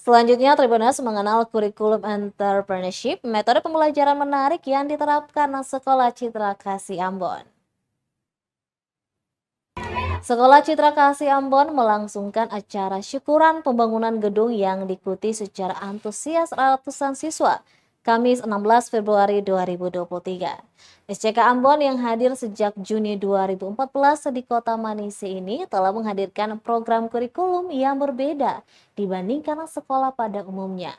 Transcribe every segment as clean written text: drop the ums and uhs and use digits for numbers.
Selanjutnya, Tribuners mengenal kurikulum entrepreneurship, metode pembelajaran menarik yang diterapkan Sekolah Citra Kasih Ambon. Sekolah Citra Kasih Ambon melangsungkan acara syukuran pembangunan gedung yang diikuti secara antusias ratusan siswa Kamis 16 Februari 2023. SCK Ambon yang hadir sejak Juni 2014 di Kota Manise ini telah menghadirkan program kurikulum yang berbeda dibandingkan sekolah pada umumnya.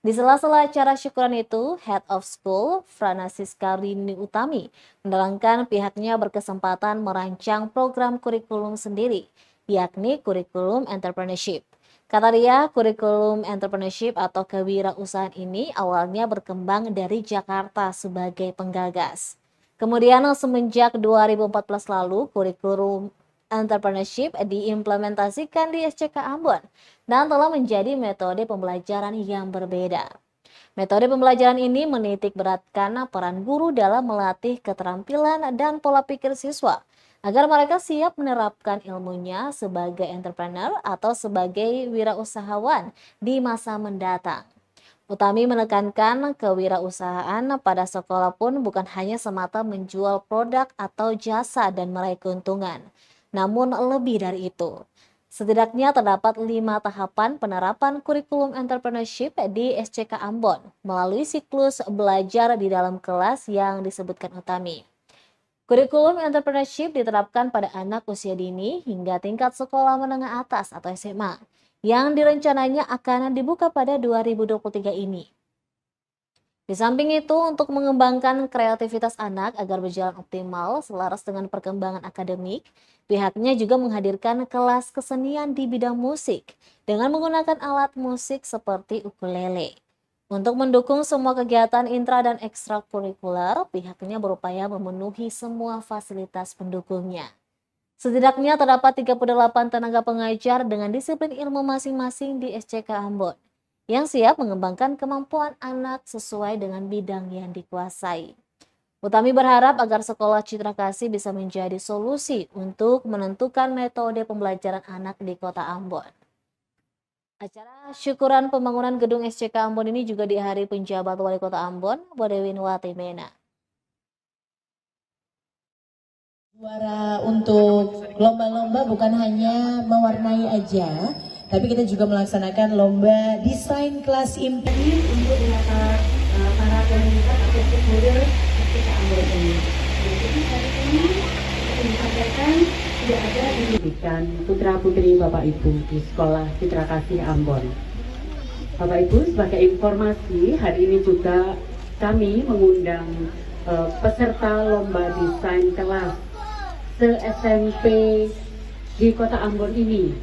Di sela-sela acara syukuran itu, Head of School, Francisca Rini Utami, menerangkan pihaknya berkesempatan merancang program kurikulum sendiri, yakni kurikulum entrepreneurship. Kata dia, kurikulum entrepreneurship atau kewirausahaan ini awalnya berkembang dari Jakarta sebagai penggagas. Kemudian semenjak 2014 lalu, kurikulum entrepreneurship diimplementasikan di SCK Ambon dan telah menjadi metode pembelajaran yang berbeda. Metode pembelajaran ini menitik beratkan peran guru dalam melatih keterampilan dan pola pikir siswa agar mereka siap menerapkan ilmunya sebagai entrepreneur atau sebagai wirausahawan di masa mendatang. Utami menekankan kewirausahaan pada sekolah pun bukan hanya semata menjual produk atau jasa dan meraih keuntungan, namun lebih dari itu. Setidaknya terdapat 5 tahapan penerapan kurikulum entrepreneurship di SCK Ambon melalui siklus belajar di dalam kelas yang disebutkan Utami. Kurikulum entrepreneurship diterapkan pada anak usia dini hingga tingkat sekolah menengah atas atau SMA yang direncananya akan dibuka pada 2023 ini. Di samping itu, untuk mengembangkan kreativitas anak agar berjalan optimal selaras dengan perkembangan akademik, pihaknya juga menghadirkan kelas kesenian di bidang musik dengan menggunakan alat musik seperti ukulele. Untuk mendukung semua kegiatan intra dan ekstrakurikuler, pihaknya berupaya memenuhi semua fasilitas pendukungnya. Setidaknya terdapat 38 tenaga pengajar dengan disiplin ilmu masing-masing di SCK Ambon yang siap mengembangkan kemampuan anak sesuai dengan bidang yang dikuasai. Utami berharap agar Sekolah Citra Kasih bisa menjadi solusi untuk menentukan metode pembelajaran anak di Kota Ambon. Acara syukuran pembangunan gedung SCK Ambon ini juga dihadiri penjabat Wali Kota Ambon, Bodewinwati Mena. Juara untuk lomba-lomba bukan hanya mewarnai aja, tapi kita juga melaksanakan lomba desain kelas impian untuk para pemerintah atau stakeholder SCK Ambon ini. Jadi hari ini kita disampaikan sudah ada pendidikan putra-putri Bapak Ibu di Sekolah Citra Kasih Ambon. Bapak Ibu, sebagai informasi, hari ini juga kami mengundang peserta lomba desain kelas se-SMP di Kota Ambon ini.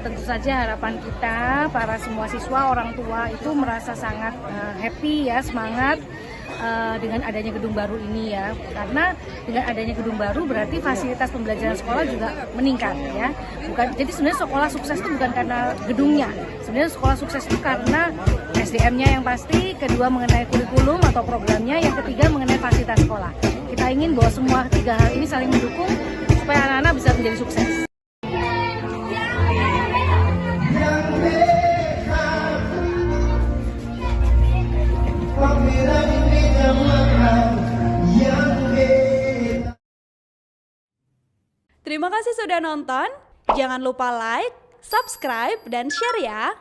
Tentu saja harapan kita para semua siswa, orang tua itu merasa sangat happy ya, semangat dengan adanya gedung baru ini ya. Karena dengan adanya gedung baru berarti fasilitas pembelajaran sekolah juga meningkat ya. Jadi sebenarnya sekolah sukses itu bukan karena gedungnya. Sebenarnya sekolah sukses itu karena SDM-nya yang pasti, kedua mengenai kurikulum atau programnya, yang ketiga mengenai fasilitas sekolah. Kita ingin bahwa semua 3 hal ini saling mendukung supaya anak-anak bisa menjadi sukses. Terima kasih sudah nonton. Jangan lupa like, subscribe, dan share ya.